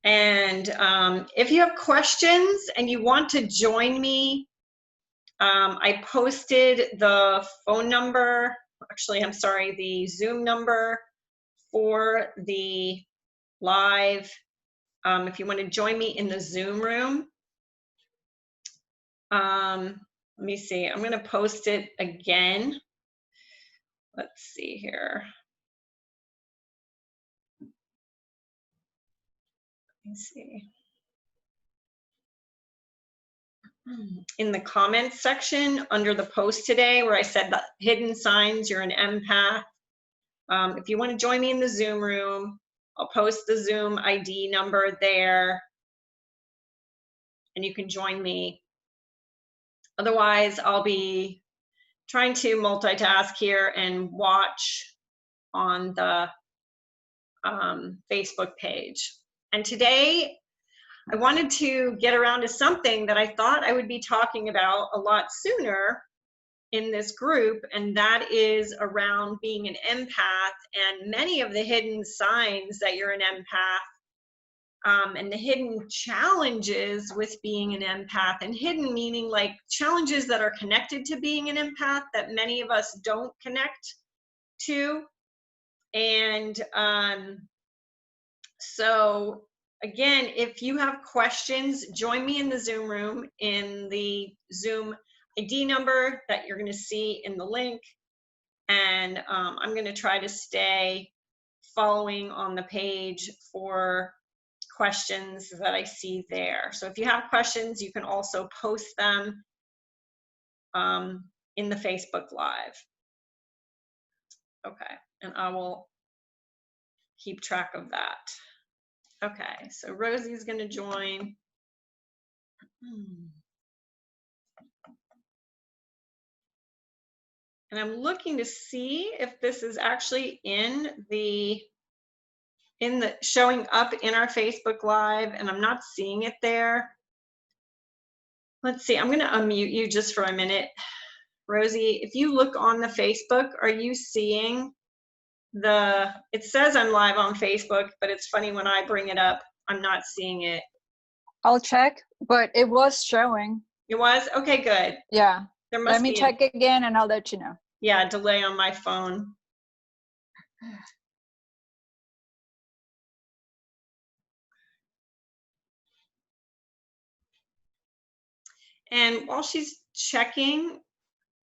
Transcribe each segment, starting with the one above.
And if you have questions and you want to join me, I posted the phone number, actually, I'm sorry, the Zoom number for the live. If you want to join me in the Zoom room, let me see, I'm going to post it again. Let's see here. Let me see. In the comments section under the post today where I said the hidden signs you're an empath. If you want to join me in the Zoom room, I'll post the Zoom ID number there and you can join me. Otherwise, I'll be trying to multitask here and watch on the Facebook page. And today, I wanted to get around to something that I thought I would be talking about a lot sooner in this group, and that is around being an empath and many of the hidden signs that you're an empath, and the hidden challenges with being an empath. And hidden meaning like challenges that are connected to being an empath that many of us don't connect to. And so again, if you have questions, join me in the Zoom room in the Zoom ID number that you're going to see in the link. And I'm going to try to stay following on the page for questions that I see there. So if you have questions, you can also post them in the Facebook Live. Okay, and I will keep track of that. Okay, so Rosie's going to join. And I'm looking to see if this is actually in the showing up in our Facebook Live, and I'm not seeing it there. Let's see, I'm going to unmute you just for a minute. Rosie, if you look on the Facebook, are you seeing it says I'm live on Facebook, but it's funny when I bring it up, I'm not seeing it. I'll check, but it was showing. It was? Okay, good. Yeah. There must Let me check again and I'll let you know. Yeah, delay on my phone. And while she's checking,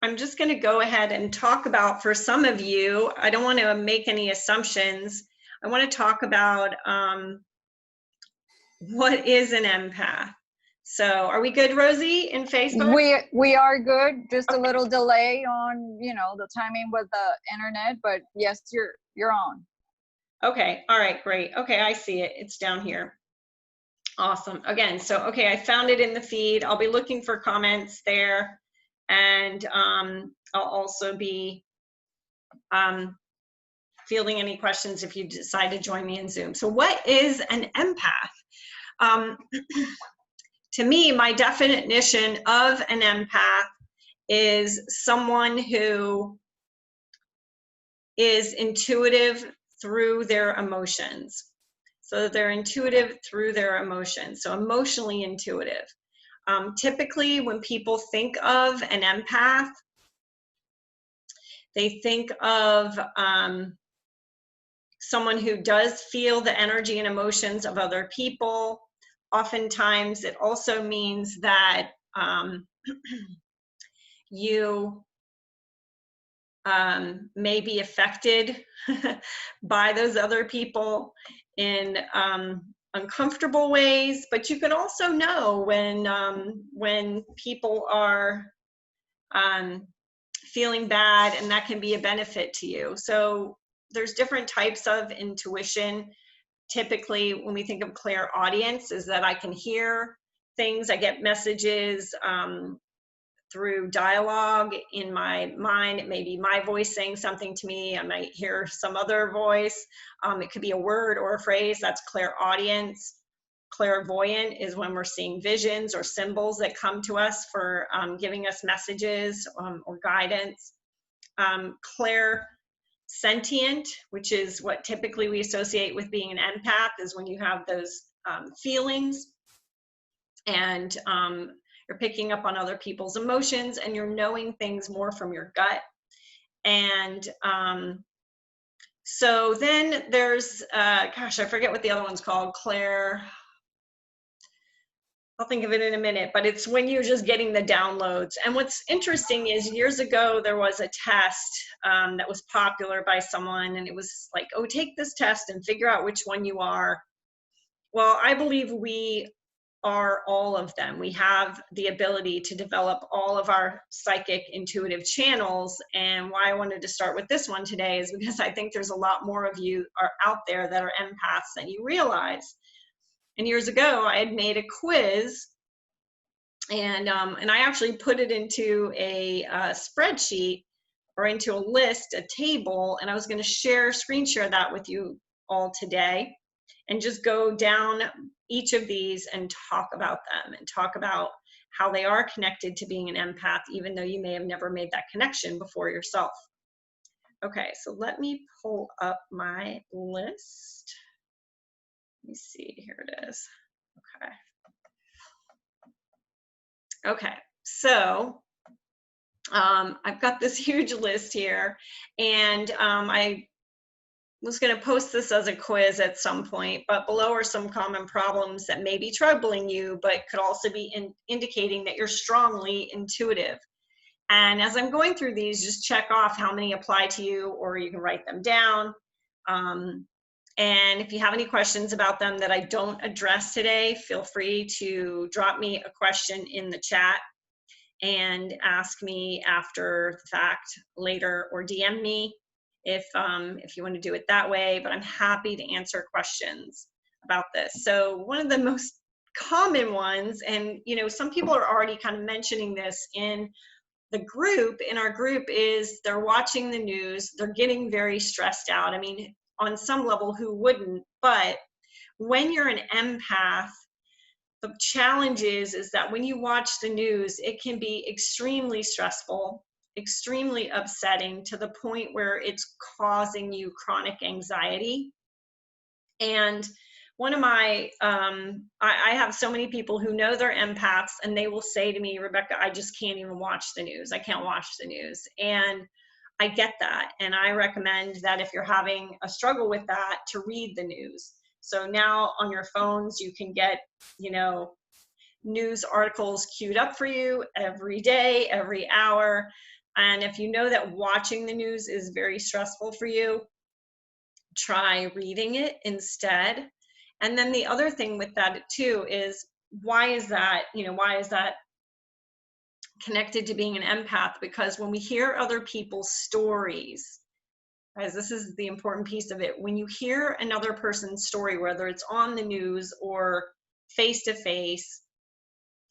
I'm just going to go ahead and talk about, for some of you, I don't want to make any assumptions. I want to talk about what is an empath. So are we good, Rosie, in Facebook? We are good. Just a little delay on, the timing with the internet, but yes, you're on. Okay. All right, great. Okay, I see it. It's down here. Awesome. Again, so, okay, I found it in the feed. I'll be looking for comments there. And I'll also be fielding any questions if you decide to join me in Zoom. So what is an empath? To me, my definition of an empath is someone who is intuitive through their emotions. So they're intuitive through their emotions, so emotionally intuitive. Typically, when people think of an empath, they think of someone who does feel the energy and emotions of other people. Oftentimes, it also means that you may be affected by those other people in uncomfortable ways, but you can also know when people are feeling bad, and that can be a benefit to you. So there's different types of intuition. Typically, when we think of clairaudience, is that I can hear things, I get messages through dialogue in my mind. It may be my voice saying something to me. I might hear some other voice. It could be a word or a phrase. That's clairaudience. Clairvoyant is when we're seeing visions or symbols that come to us for giving us messages or guidance. sentient, which is what typically we associate with being an empath, is when you have those feelings and you're picking up on other people's emotions and you're knowing things more from your gut. And so then there's, gosh, I forget what the other one's called, Claire. I'll think of it in a minute, but it's when you're just getting the downloads. And what's interesting is years ago, there was a test that was popular by someone, and it was like, oh, take this test and figure out which one you are. Well, I believe we are all of them. We have the ability to develop all of our psychic intuitive channels. And why I wanted to start with this one today is because I think there's a lot more of you are out there that are empaths than you realize. And years ago, I had made a quiz, and I actually put it into a spreadsheet or into a list, a table, and I was going to screen share that with you all today, and just go down each of these and talk about them and talk about how they are connected to being an empath, even though you may have never made that connection before yourself. Okay, so let me pull up my list. Let me see, here it is. Okay, so I've got this huge list here, and I was going to post this as a quiz at some point, but below are some common problems that may be troubling you, but could also be indicating that you're strongly intuitive. And as I'm going through these, just check off how many apply to you, or you can write them down. And if you have any questions about them that I don't address today, feel free to drop me a question in the chat and ask me after the fact later, or DM me if you want to do it that way. But I'm happy to answer questions about this. So one of the most common ones, and you know, some people are already kind of mentioning this in our group, is they're watching the news, they're getting very stressed out. I mean, on some level, who wouldn't? But when you're an empath, the challenge is that when you watch the news, it can be extremely stressful, extremely upsetting, to the point where it's causing you chronic anxiety. And one of my, I have so many people who know they're empaths, and they will say to me, Rebecca, I just can't even watch the news. I can't watch the news. And I get that. And I recommend that if you're having a struggle with that, to read the news. So now on your phones, you can get, you know, news articles queued up for you every day, every hour. And if you know that watching the news is very stressful for you, try reading it instead. And then the other thing with that too is, why is that, you know, why is that connected to being an empath? Because when we hear other people's stories, guys, this is the important piece of it. When you hear another person's story, whether it's on the news or face to face,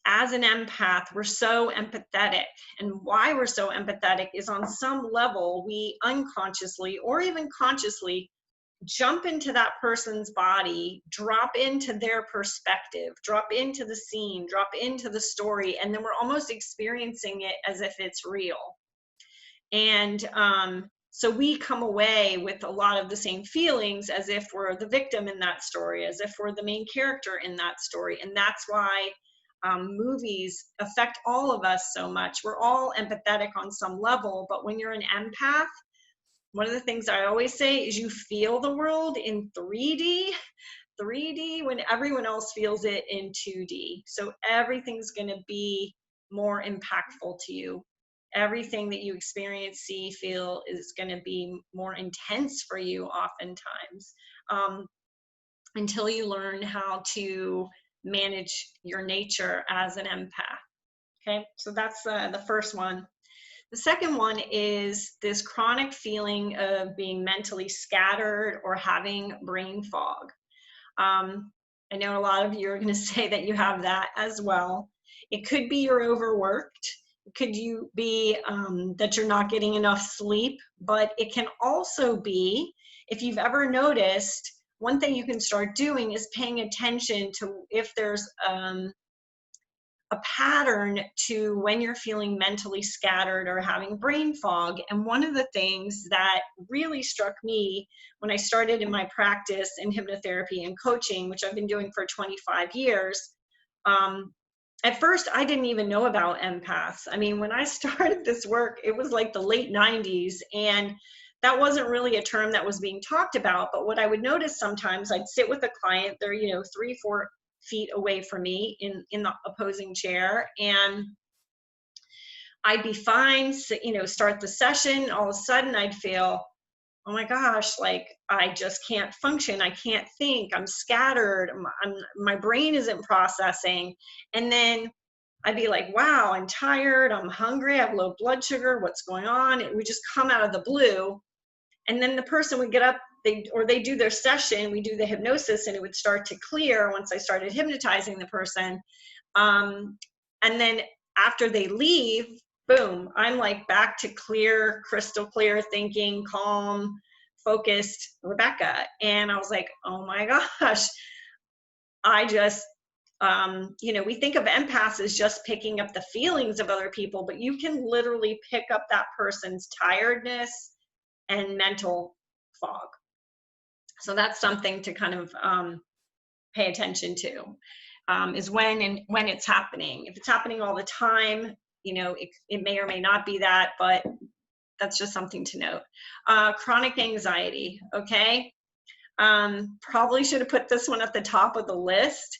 as an empath, we're so empathetic. And why we're so empathetic is, on some level, we unconsciously or even consciously jump into that person's body, drop into their perspective, drop into the scene, drop into the story, and then we're almost experiencing it as if it's real. And so we come away with a lot of the same feelings as if we're the victim in that story, as if we're the main character in that story. And that's why movies affect all of us so much. We're all empathetic on some level, but when you're an empath, one of the things I always say is you feel the world in 3D when everyone else feels it in 2D. So everything's going to be more impactful to you. Everything that you experience, see, feel is going to be more intense for you oftentimes, until you learn how to manage your nature as an empath. Okay, so that's the first one. The second one is this chronic feeling of being mentally scattered or having brain fog. I know a lot of you are going to say that you have that as well. It could be you're overworked. It could be that you're not getting enough sleep, but it can also be, if you've ever noticed, one thing you can start doing is paying attention to if there's a pattern to when you're feeling mentally scattered or having brain fog. And one of the things that really struck me when I started in my practice in hypnotherapy and coaching, which I've been doing for 25 years, at first I didn't even know about empaths. I mean, when I started this work, it was like the late 90s, and that wasn't really a term that was being talked about. But what I would notice sometimes, I'd sit with a client, they're, 3-4 feet away from me in the opposing chair, and I'd be fine, start the session. All of a sudden I'd feel, oh my gosh, like I just can't function. I can't think. I'm scattered. My brain isn't processing. And then I'd be like, wow, I'm tired. I'm hungry. I have low blood sugar. What's going on? It would just come out of the blue. And then the person would get up, they do their session, we do the hypnosis, and it would start to clear once I started hypnotizing the person. And then after they leave, boom, I'm like back to clear, crystal clear thinking, calm, focused Rebecca. And I was like, oh my gosh, I just, we think of empaths as just picking up the feelings of other people, but you can literally pick up that person's tiredness and mental fog. So that's something to kind of pay attention to, is when it's happening. If it's happening all the time, it may or may not be that, but that's just something to note. Chronic anxiety, okay? Probably should have put this one at the top of the list,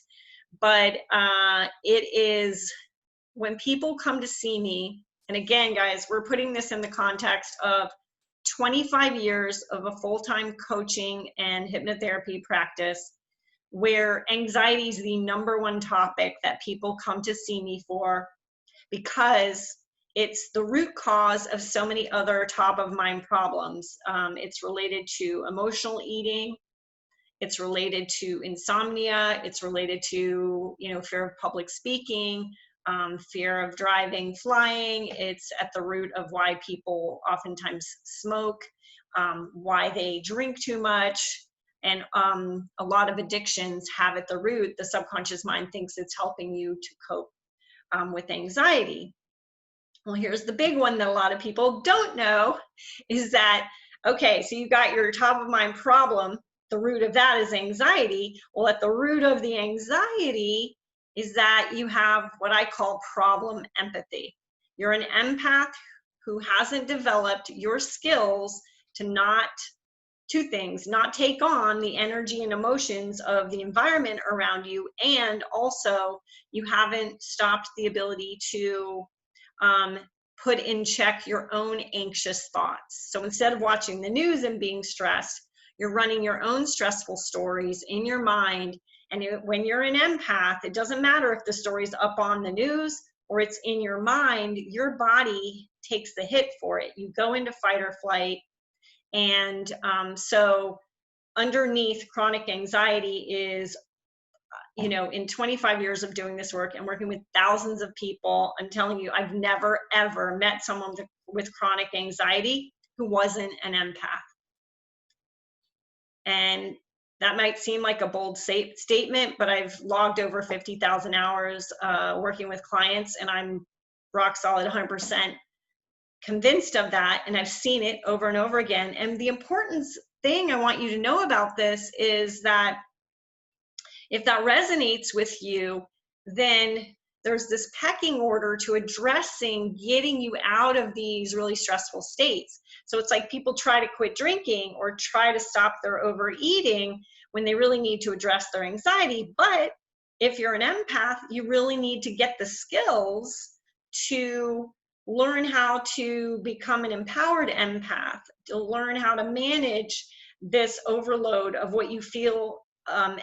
but it is when people come to see me, and again, guys, we're putting this in the context of 25 years of a full-time coaching and hypnotherapy practice, where anxiety is the #1 topic that people come to see me for, because it's the root cause of so many other top of mind problems. It's related to emotional eating. It's related to insomnia. It's related to, fear of public speaking, fear of driving, flying. It's at the root of why people oftentimes smoke, why they drink too much. And a lot of addictions have at the root, the subconscious mind thinks it's helping you to cope with anxiety. Well, here's the big one that a lot of people don't know, is that, okay, so you've got your top of mind problem. The root of that is anxiety. Well, at the root of the anxiety is that you have what I call problem empathy. You're an empath who hasn't developed your skills to two things, not take on the energy and emotions of the environment around you, and also you haven't stopped the ability to put in check your own anxious thoughts. So instead of watching the news and being stressed, you're running your own stressful stories in your mind. And when you're an empath, it doesn't matter if the story's up on the news or it's in your mind, your body takes the hit for it. You go into fight or flight. And so underneath chronic anxiety is, in 25 years of doing this work and working with thousands of people, I'm telling you, I've never, ever met someone with chronic anxiety who wasn't an empath. And that might seem like a bold statement, but I've logged over 50,000 hours working with clients, and I'm rock solid 100% convinced of that. And I've seen it over and over again. And the important thing I want you to know about this is that if that resonates with you, then there's this pecking order to addressing getting you out of these really stressful states. So it's like people try to quit drinking or try to stop their overeating when they really need to address their anxiety. But if you're an empath, you really need to get the skills to learn how to become an empowered empath, to learn how to manage this overload of what you feel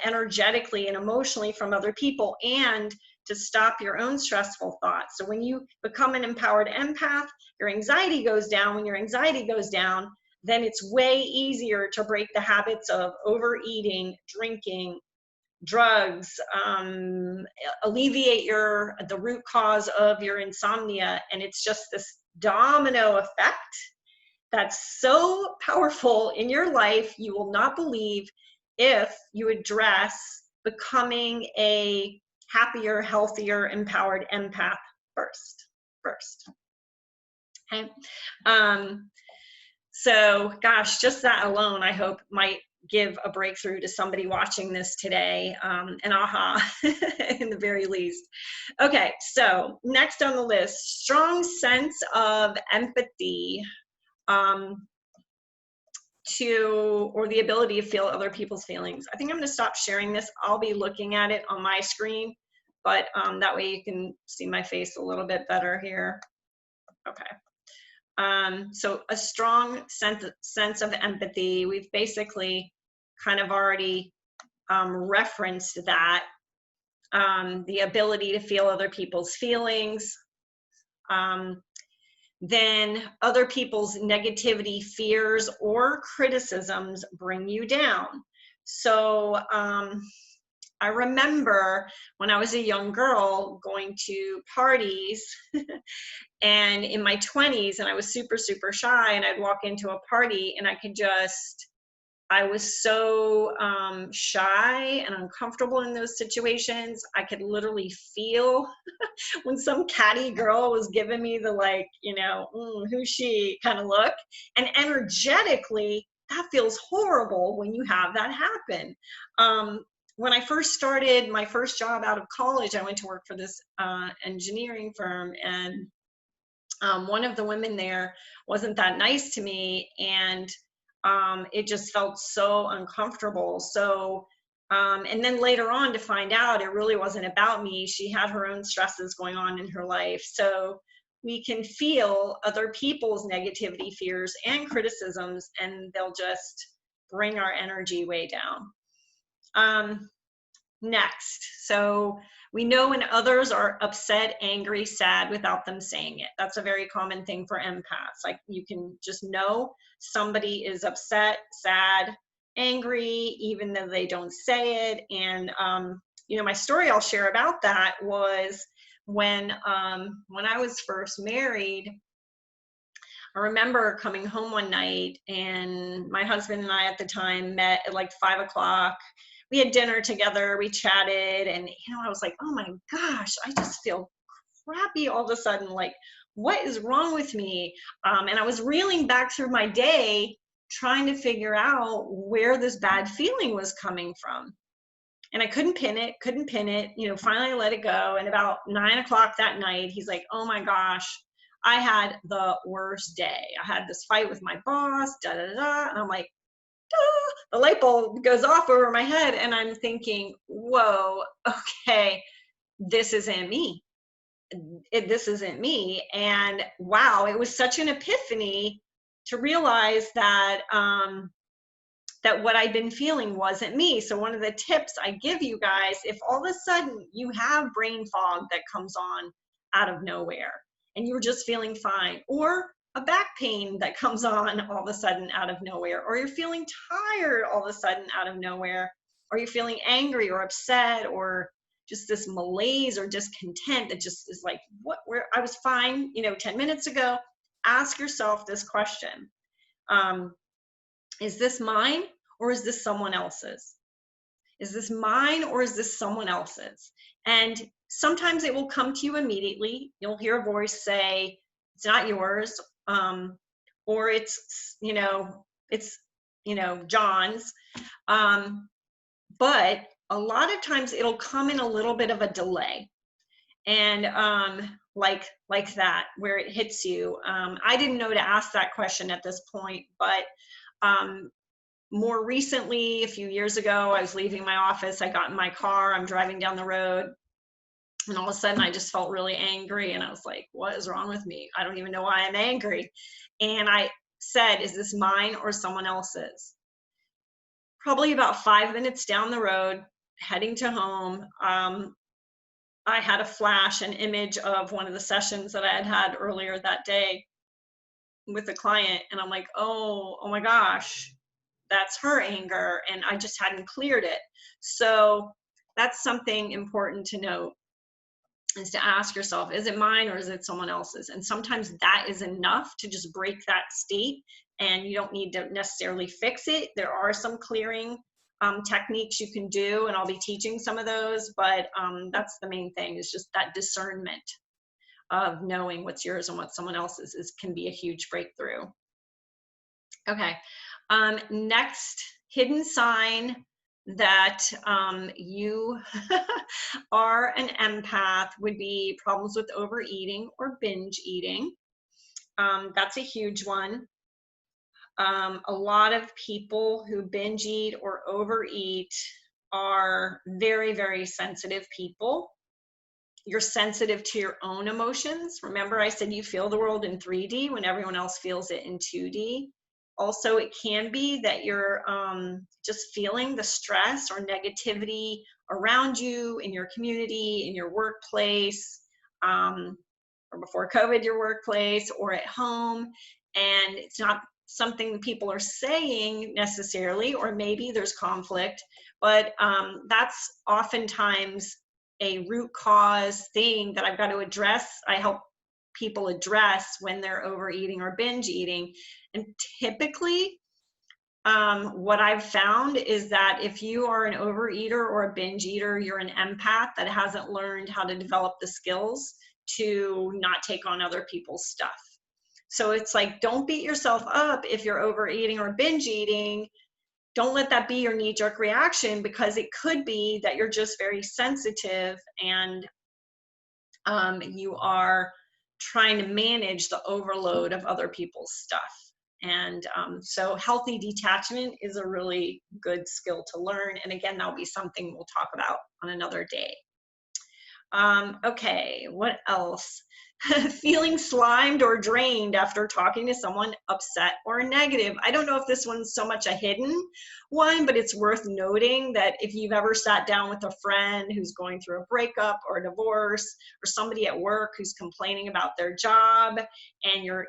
energetically and emotionally from other people, and to stop your own stressful thoughts. So when you become an empowered empath, your anxiety goes down. When your anxiety goes down, then it's way easier to break the habits of overeating, drinking, drugs, alleviate the root cause of your insomnia. And it's just this domino effect that's so powerful in your life, you will not believe, if you address becoming a happier, healthier, empowered empath first. Okay. So gosh, just that alone, I hope might give a breakthrough to somebody watching this today, an aha in the very least. Okay, so next on the list, strong sense of empathy, or the ability to feel other people's feelings. I think I'm going to stop sharing this. I'll be looking at it on my screen, but that way you can see my face a little bit better here. Okay. So a strong sense of empathy. We've basically kind of already referenced that. The ability to feel other people's feelings. Then other people's negativity, fears, or criticisms bring you down. So I remember when I was a young girl going to parties and in my 20s, and I was super, super shy, and I'd walk into a party and I was so shy and uncomfortable in those situations. I could literally feel when some catty girl was giving me the like, you know, who's she kind of look. And energetically, that feels horrible when you have that happen. When I first started my first job out of college, I went to work for this engineering firm, and one of the women there wasn't that nice to me, and it just felt so uncomfortable. So, and then later on to find out it really wasn't about me. She had her own stresses going on in her life. So we can feel other people's negativity, fears, and criticisms, and they'll just bring our energy way down. Next, so we know when others are upset, angry, sad without them saying it. That's a very common thing for empaths. Like you can just know somebody is upset, sad, angry, even though they don't say it. And you know, my story I'll share about that was when I was first married. I remember coming home one night, and my husband and I at the time met at like 5 o'clock. We had dinner together, we chatted, and you know, I was like, oh my gosh, I just feel crappy all of a sudden. Like, what is wrong with me? And I was reeling back through my day, trying to figure out where this bad feeling was coming from. And I couldn't pin it, you know, finally I let it go. And about 9 o'clock that night, he's like, oh my gosh, I had the worst day. I had this fight with my boss, da da da. And I'm like, the light bulb goes off over my head, and I'm thinking, whoa, okay, this isn't me. This isn't me. And wow, it was such an epiphany to realize that that what I'd been feeling wasn't me. So one of the tips I give you guys, if all of a sudden you have brain fog that comes on out of nowhere and you're just feeling fine, or a back pain that comes on all of a sudden out of nowhere, or you're feeling tired all of a sudden out of nowhere, or you're feeling angry or upset, or just this malaise or discontent that just is like, where I was fine, you know, 10 minutes ago. Ask yourself this question. Is this mine or is this someone else's? Is this mine or is this someone else's? And sometimes it will come to you immediately. You'll hear a voice say, it's not yours, or it's John's. But a lot of times it'll come in a little bit of a delay. And like that, where it hits you. I didn't know to ask that question at this point, but more recently, a few years ago, I was leaving my office, I got in my car, I'm driving down the road, and all of a sudden I just felt really angry, and I was like, what is wrong with me? I don't even know why I'm angry. And I said, is this mine or someone else's? Probably about 5 minutes down the road, heading to home, I had a flash, an image of one of the sessions that I had earlier that day with a client, and I'm like, oh my gosh, that's her anger, and I just hadn't cleared it. So that's something important to note, is to ask yourself, is it mine or is it someone else's? And sometimes that is enough to just break that state, and you don't need to necessarily fix it. There are some clearing techniques you can do, and I'll be teaching some of those, but that's the main thing, is just that discernment of knowing what's yours and what someone else's can be a huge breakthrough. Okay, next hidden sign that you are an empath would be problems with overeating or binge eating. That's a huge one. A lot of people who binge eat or overeat are very, very sensitive people. You're sensitive to your own emotions. Remember, I said you feel the world in 3D when everyone else feels it in 2D. Also, it can be that you're just feeling the stress or negativity around you, in your community, in your workplace, or before COVID, your workplace, or at home. And it's not something that people are saying necessarily, or maybe there's conflict, but that's oftentimes a root cause thing that I've got to address. I help people address when they're overeating or binge eating. And typically, what I've found is that if you are an overeater or a binge eater, you're an empath that hasn't learned how to develop the skills to not take on other people's stuff. So it's like, don't beat yourself up if you're overeating or binge eating. Don't let that be your knee-jerk reaction, because it could be that you're just very sensitive and you are trying to manage the overload of other people's stuff. And so healthy detachment is a really good skill to learn. And again, that'll be something we'll talk about on another day. Okay, what else? Feeling slimed or drained after talking to someone upset or negative. I don't know if this one's so much a hidden one, but it's worth noting that if you've ever sat down with a friend who's going through a breakup or a divorce, or somebody at work who's complaining about their job, and you're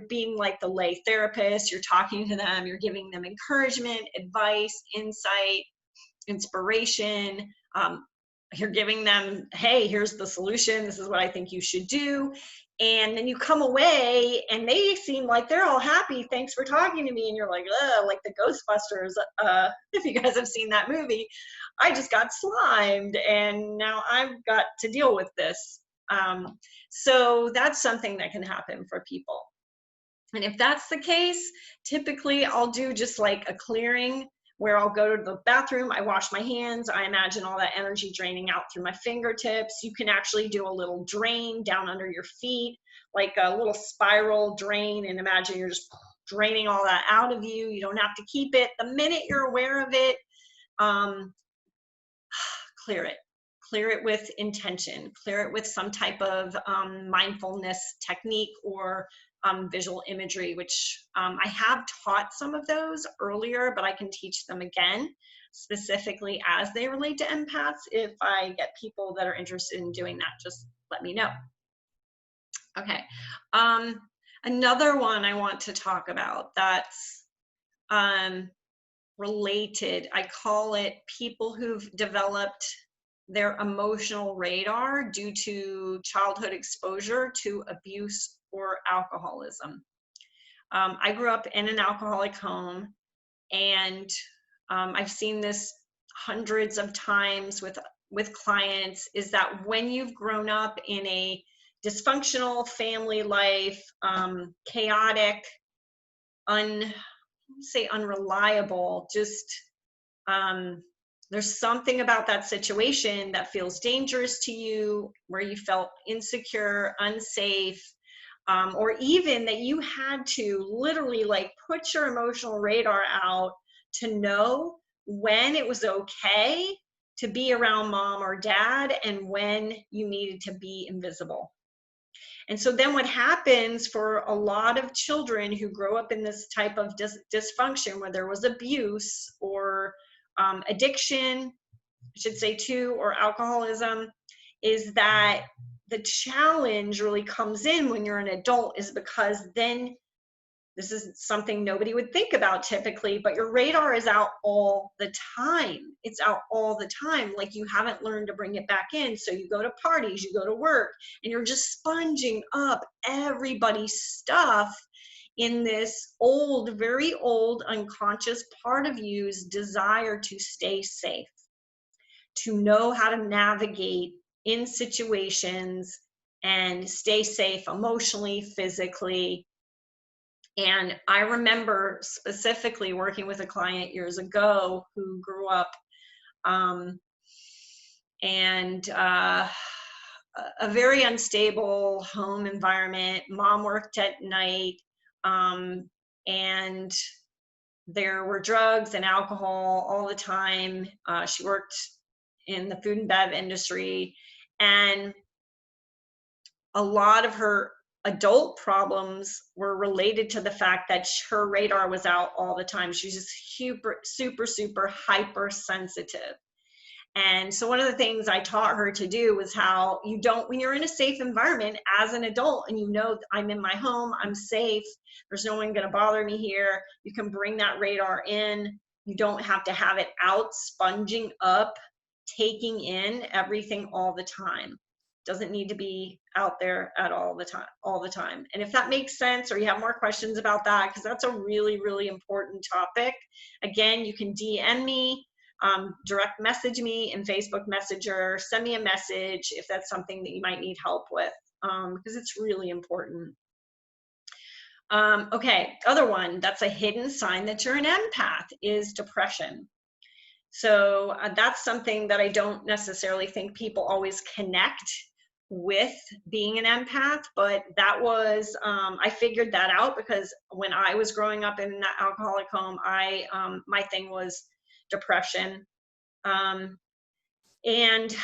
being like the lay therapist, you're talking to them, you're giving them encouragement, advice, insight, inspiration, you're giving them, hey, here's the solution, this is what I think you should do. And then you come away and they seem like they're all happy, thanks for talking to me. And you're like, ugh, like the Ghostbusters, if you guys have seen that movie, I just got slimed and now I've got to deal with this. So that's something that can happen for people. And if that's the case, typically I'll do just like a clearing, where I'll go to the bathroom, I wash my hands, I imagine all that energy draining out through my fingertips. You can actually do a little drain down under your feet, like a little spiral drain, and imagine you're just draining all that out of you. You don't have to keep it. The minute you're aware of it, clear it. Clear it with intention. Clear it with some type of mindfulness technique or visual imagery, which I have taught some of those earlier, but I can teach them again, specifically as they relate to empaths. If I get people that are interested in doing that, just let me know. Okay. Another one I want to talk about that's related, I call it people who've developed their emotional radar due to childhood exposure to abuse or alcoholism. I grew up in an alcoholic home, and I've seen this hundreds of times with clients, is that when you've grown up in a dysfunctional family life, chaotic, unreliable, just there's something about that situation that feels dangerous to you, where you felt insecure, unsafe, or even that you had to literally like put your emotional radar out to know when it was okay to be around mom or dad and when you needed to be invisible. And so then what happens for a lot of children who grow up in this type of dysfunction, where there was abuse or addiction, I should say too, or alcoholism, is that the challenge really comes in when you're an adult, is because then this is something nobody would think about typically, but your radar is out all the time. It's out all the time. Like you haven't learned to bring it back in. So you go to parties, you go to work, and you're just sponging up everybody's stuff in this old, very old unconscious part of you's desire to stay safe, to know how to navigate in situations and stay safe emotionally, physically. And I remember specifically working with a client years ago who grew up and a very unstable home environment. Mom worked at night, and there were drugs and alcohol all the time. She worked in the food and bev industry, and a lot of her adult problems were related to the fact that her radar was out all the time. She was just super hypersensitive. And so one of the things I taught her to do was how you don't, when you're in a safe environment as an adult and you know I'm in my home, I'm safe, there's no one going to bother me here, you can bring that radar in. You don't have to have it out, sponging up, taking in everything all the time. Doesn't need to be out there at all the time. And if that makes sense, or you have more questions about that, because that's a really important topic, again, you can DM me, direct message me in Facebook Messenger, send me a message if that's something that you might need help with, because it's really important. Okay, other one that's a hidden sign that you're an empath is depression. So that's something that I don't necessarily think people always connect with being an empath, but that was, I figured that out because when I was growing up in that alcoholic home, my thing was depression. And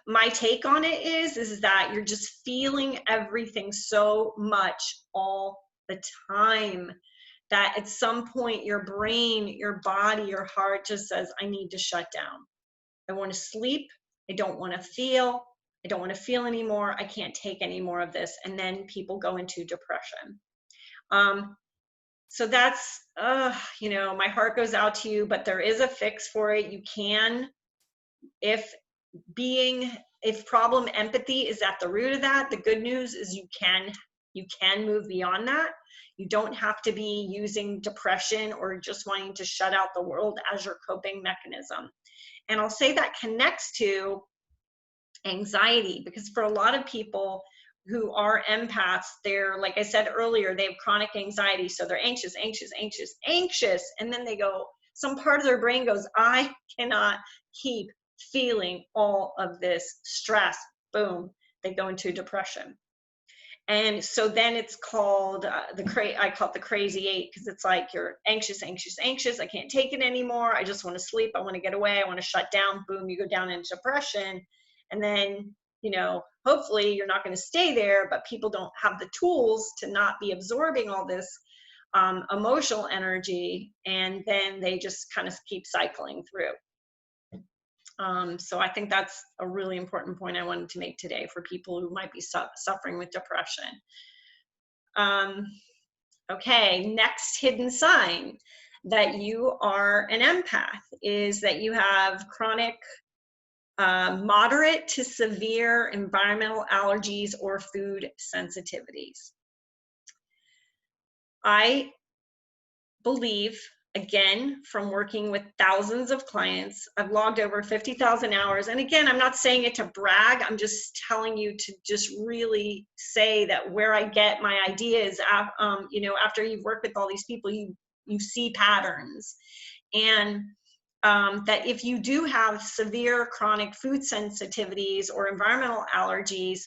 my take on it is that you're just feeling everything so much all the time that at some point your brain, your body, your heart just says, I need to shut down. I want to sleep. I don't want to feel. I don't want to feel anymore. I can't take any more of this. And then people go into depression. So that's, my heart goes out to you, but there is a fix for it. You can, if problem empathy is at the root of that, the good news is you can move beyond that. You don't have to be using depression or just wanting to shut out the world as your coping mechanism. And I'll say that connects to anxiety, because for a lot of people who are empaths, they're, like I said earlier, they have chronic anxiety. So they're anxious. And then some part of their brain goes, I cannot keep feeling all of this stress. Boom, they go into depression. And so then it's called I call it the crazy eight, because it's like you're anxious. I can't take it anymore. I just want to sleep. I want to get away. I want to shut down. Boom, you go down into depression. And then, hopefully you're not going to stay there, but people don't have the tools to not be absorbing all this emotional energy. And then they just kind of keep cycling through. So I think that's a really important point I wanted to make today for people who might be suffering with depression. Okay, next hidden sign that you are an empath is that you have chronic, moderate to severe environmental allergies or food sensitivities. I believe, again, from working with thousands of clients, I've logged over 50,000 hours. And again, I'm not saying it to brag. I'm just telling you to just really say that where I get my ideas, after you've worked with all these people, you see patterns. And that if you do have severe chronic food sensitivities or environmental allergies,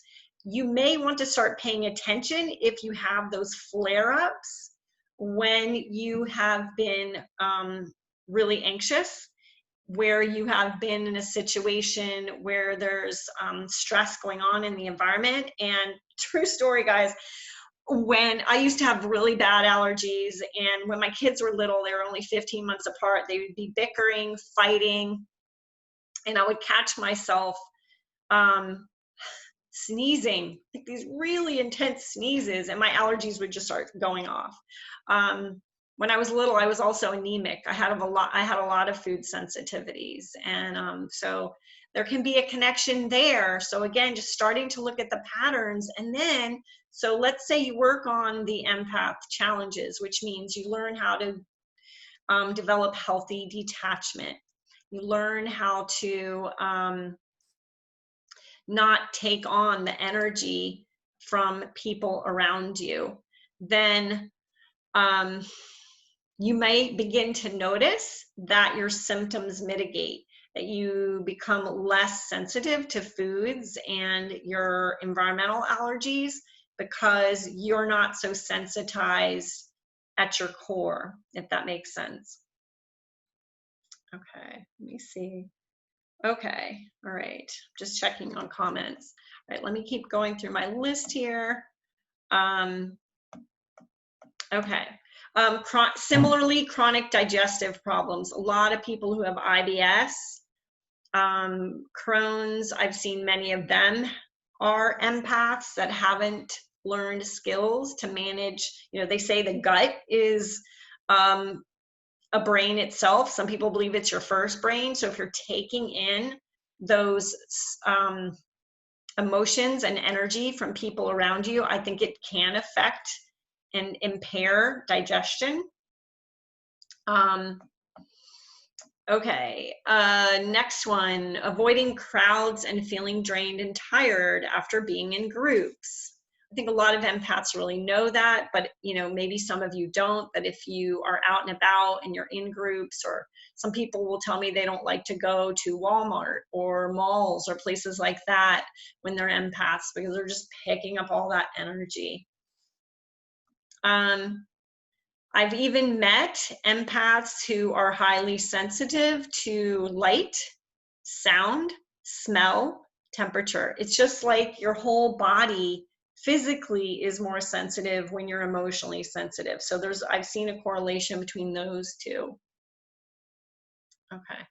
you may want to start paying attention if you have those flare-ups when you have been really anxious, where you have been in a situation where there's stress going on in the environment. And true story, guys, when I used to have really bad allergies, and when my kids were little, they were only 15 months apart, they would be bickering, fighting, and I would catch myself sneezing, like these really intense sneezes, and my allergies would just start going off. when I was little, I was also anemic. I had a lot of food sensitivities. And so there can be a connection there. So again, just starting to look at the patterns. And then, so let's say you work on the empath challenges, which means you learn how to develop healthy detachment. You learn how to not take on the energy from people around you. Then you may begin to notice that your symptoms mitigate, that you become less sensitive to foods and your environmental allergies because you're not so sensitized at your core, if that makes sense. Okay, let me see. Okay, all right, just checking on comments. All right, let me keep going through my list here. Okay. Similarly, chronic digestive problems. A lot of people who have IBS, Crohn's, I've seen many of them are empaths that haven't learned skills to manage. You know, they say the gut is a brain itself. Some people believe it's your first brain. So if you're taking in those emotions and energy from people around you, I think it can affect and impair digestion. Okay, next one, avoiding crowds and feeling drained and tired after being in groups. I think a lot of empaths really know that, but you know, maybe some of you don't, that if you are out and about and you're in groups, or some people will tell me they don't like to go to Walmart or malls or places like that when they're empaths because they're just picking up all that energy. I've even met empaths who are highly sensitive to light, sound, smell, temperature. It's just like your whole body physically is more sensitive when you're emotionally sensitive. So I've seen a correlation between those two. Okay.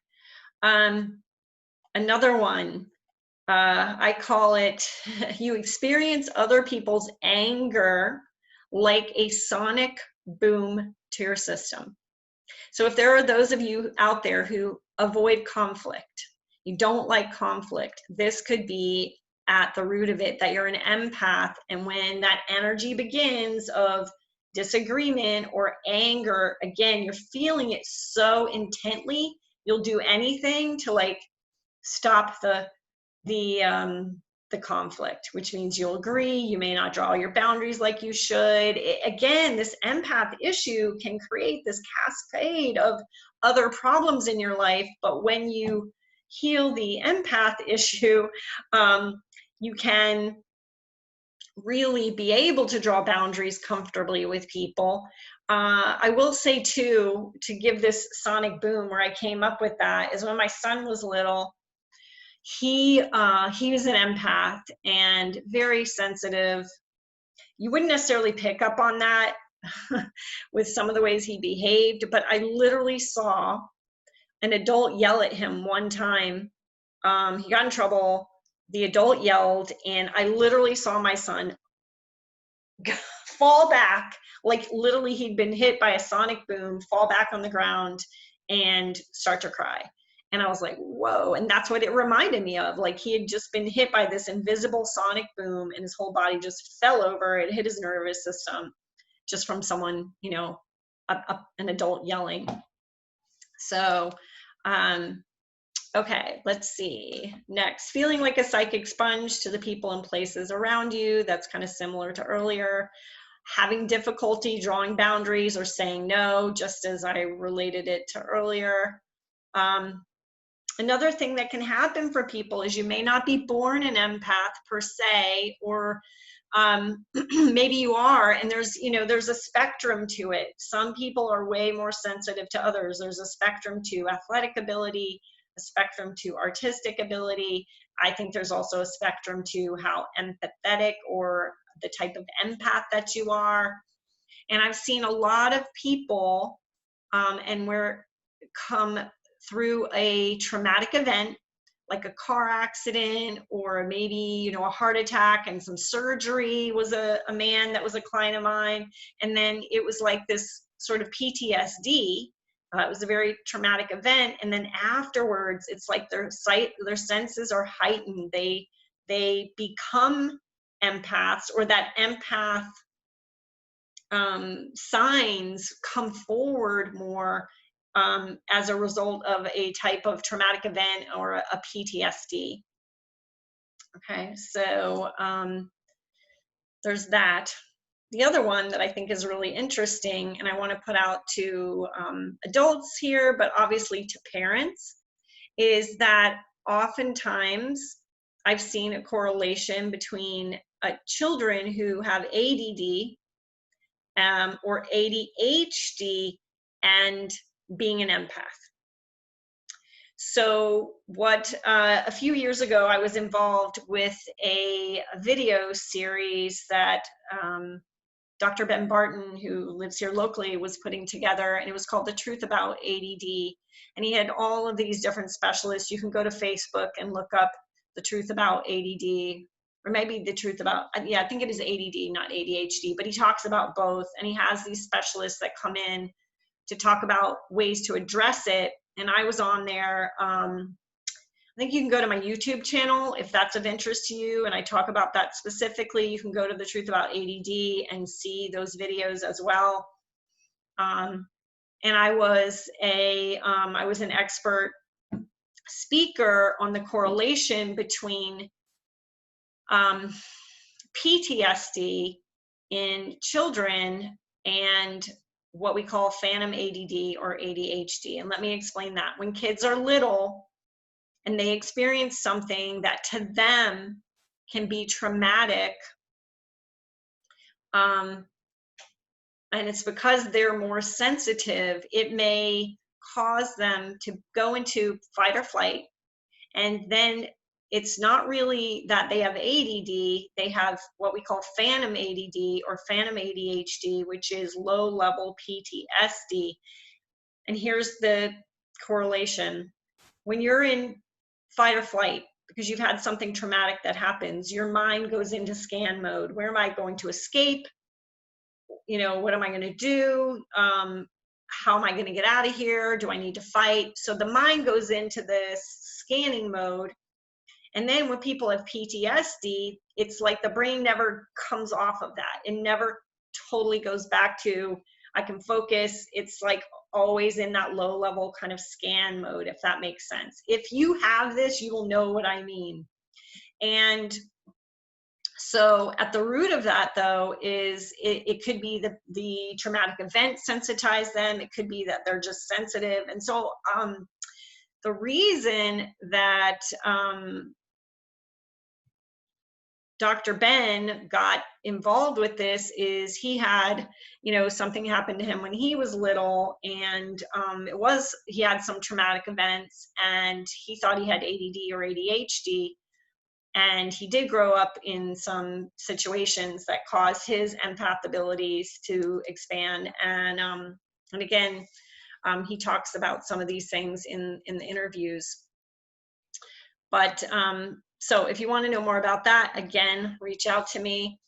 Another one, I call it, you experience other people's anger like a sonic boom to your system. So if there are those of you out there who avoid conflict, you don't like conflict, this could be at the root of it, that you're an empath, and when that energy begins of disagreement or anger, again, you're feeling it so intently, you'll do anything to like stop the conflict, which means you'll agree, you may not draw your boundaries like you should. Again, this empath issue can create this cascade of other problems in your life, but when you heal the empath issue, you can really be able to draw boundaries comfortably with people. I will say too, to give this sonic boom, where I came up with that is when my son was little. He was an empath and very sensitive. You wouldn't necessarily pick up on that with some of the ways he behaved, but I literally saw an adult yell at him one time. He got in trouble. The adult yelled, and I literally saw my son fall back, like literally he'd been hit by a sonic boom, fall back on the ground and start to cry. And I was like, whoa. And that's what it reminded me of. Like he had just been hit by this invisible sonic boom and his whole body just fell over. It hit his nervous system just from someone, you know, an adult yelling. So, okay, let's see. Next, feeling like a psychic sponge to the people and places around you. That's kind of similar to earlier. Having difficulty drawing boundaries or saying no, just as I related it to earlier. Another thing that can happen for people is you may not be born an empath per se, or maybe you are, and there's a spectrum to it. Some people are way more sensitive to others. There's a spectrum to athletic ability, a spectrum to artistic ability. I think there's also a spectrum to how empathetic or the type of empath that you are. And I've seen a lot of people and we're come through a traumatic event, like a car accident, or maybe, a heart attack and some surgery. Was a man that was a client of mine. And then it was like this sort of PTSD. It was a very traumatic event, and then afterwards, it's like their senses are heightened. They become empaths, or that empath signs come forward more as a result of a type of traumatic event or a PTSD. Okay, so there's that. The other one that I think is really interesting, and I want to put out to adults here, but obviously to parents, is that oftentimes I've seen a correlation between children who have ADD or ADHD and being an empath. So what, a few years ago, I was involved with a video series that Dr. Ben Barton, who lives here locally, was putting together, and it was called The Truth About ADD. And he had all of these different specialists. You can go to Facebook and look up The Truth About ADD, or maybe The Truth About, yeah, I think it is ADD, not ADHD, but he talks about both. And he has these specialists that come in to talk about ways to address it. And I was on there. I think you can go to my YouTube channel if that's of interest to you, and I talk about that specifically. You can go to The Truth About ADD and see those videos as well. And I was an expert speaker on the correlation between PTSD in children and what we call phantom ADD or ADHD. And let me explain that. When kids are little and they experience something that to them can be traumatic, and it's because they're more sensitive, it may cause them to go into fight or flight. And then it's not really that they have ADD, they have what we call phantom ADD or phantom ADHD, which is low-level PTSD. And here's the correlation. When you're in fight or flight, because you've had something traumatic that happens, your mind goes into scan mode. Where am I going to escape? You know, what am I going to do? How am I going to get out of here? Do I need to fight? So the mind goes into this scanning mode. And then when people have PTSD, it's like the brain never comes off of that. It never totally goes back to, I can focus. It's like always in that low level kind of scan mode, if that makes sense. If you have this, you will know what I mean. And so at the root of that, though, is it could be the traumatic event sensitized them. It could be that they're just sensitive. And so the reason that Dr. Ben got involved with this is he had, you know, something happened to him when he was little, and he had some traumatic events, and he thought he had ADD or ADHD. And he did grow up in some situations that caused his empath abilities to expand. And again, he talks about some of these things in the interviews. But so if you want to know more about that, again, reach out to me.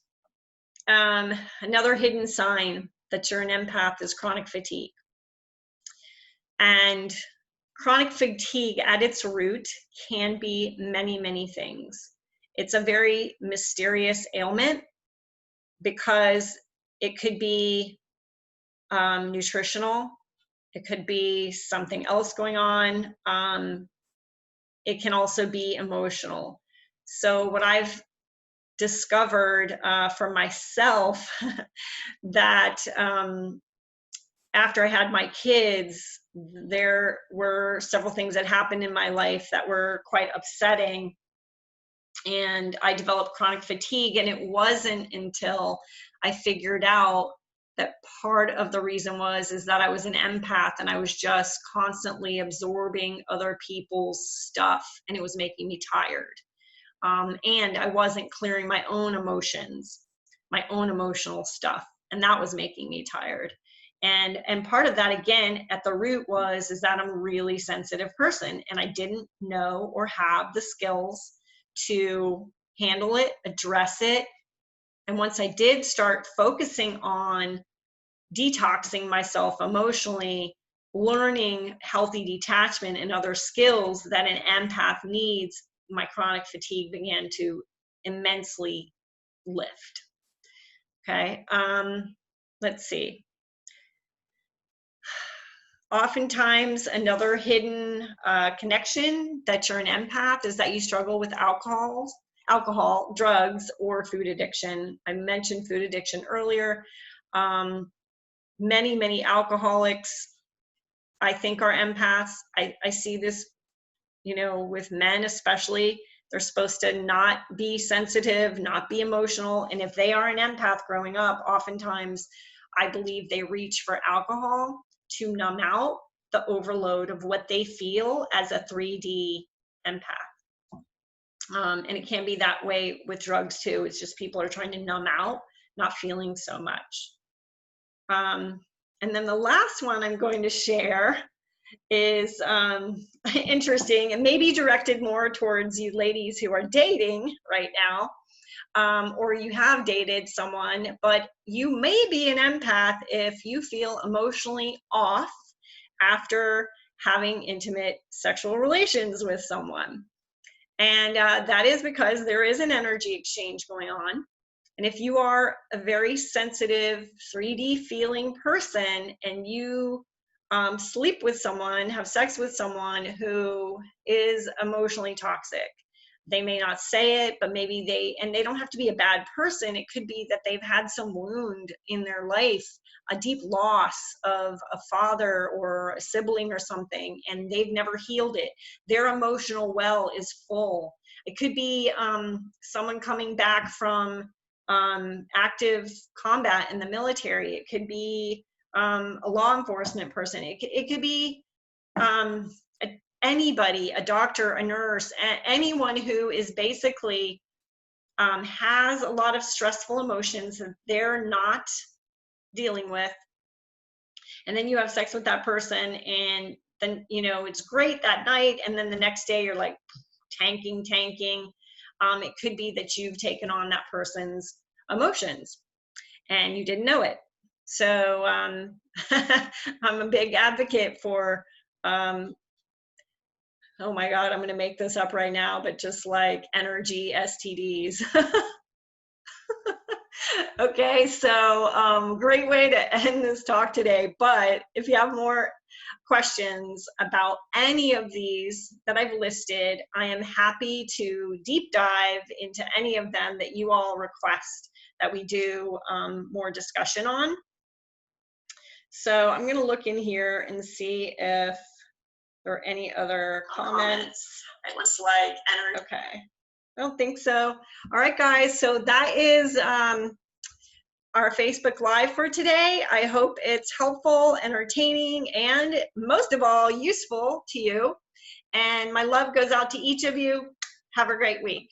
Another hidden sign that you're an empath is chronic fatigue. And chronic fatigue at its root can be many, many things. It's a very mysterious ailment because it could be nutritional. It could be something else going on. It can also be emotional. So what I've discovered for myself that after I had my kids, there were several things that happened in my life that were quite upsetting. And I developed chronic fatigue, and it wasn't until I figured out that part of the reason is that I was an empath and I was just constantly absorbing other people's stuff, and it was making me tired. And I wasn't clearing my own emotions, my own emotional stuff, and that was making me tired. And part of that, again, at the root is that I'm a really sensitive person, and I didn't know or have the skills to handle it, address it. And once I did start focusing on detoxing myself emotionally, learning healthy detachment and other skills that an empath needs, my chronic fatigue began to immensely lift. Okay, let's see. Oftentimes, another hidden connection that you're an empath is that you struggle with alcohol, drugs, or food addiction. I mentioned food addiction earlier. Many alcoholics, I think, are empaths. I see this, you know, with men especially. They're supposed to not be sensitive, not be emotional. And if they are an empath growing up, oftentimes I believe they reach for alcohol to numb out the overload of what they feel as a 3D empath. And it can be that way with drugs too. It's just people are trying to numb out, not feeling so much. And then the last one I'm going to share is interesting and maybe directed more towards you ladies who are dating right now, or you have dated someone, but you may be an empath if you feel emotionally off after having intimate sexual relations with someone. And that is because there is an energy exchange going on. And if you are a very sensitive 3D feeling person and you sleep with someone, have sex with someone who is emotionally toxic, they may not say it, but maybe they don't have to be a bad person. It could be that they've had some wound in their life, a deep loss of a father or a sibling or something, and they've never healed it. Their emotional well is full. It could be someone coming back from active combat in the military. It could be a law enforcement person. It could be anybody, a doctor, a nurse, anyone who is basically has a lot of stressful emotions that they're not dealing with. And then you have sex with that person, and then, you know, it's great that night, and then the next day you're like tanking. It could be that you've taken on that person's emotions and you didn't know it. So I'm a big advocate for, oh my God, I'm going to make this up right now, but just like energy STDs. Okay, so great way to end this talk today. But if you have more questions about any of these that I've listed, I am happy to deep dive into any of them that you all request that we do more discussion on. So I'm going to look in here and see if there are any other comments. It looks like energy. Okay, I don't think so. All right, guys, so that is our Facebook Live for today. I hope it's helpful, entertaining, and most of all, useful to you. And my love goes out to each of you. Have a great week.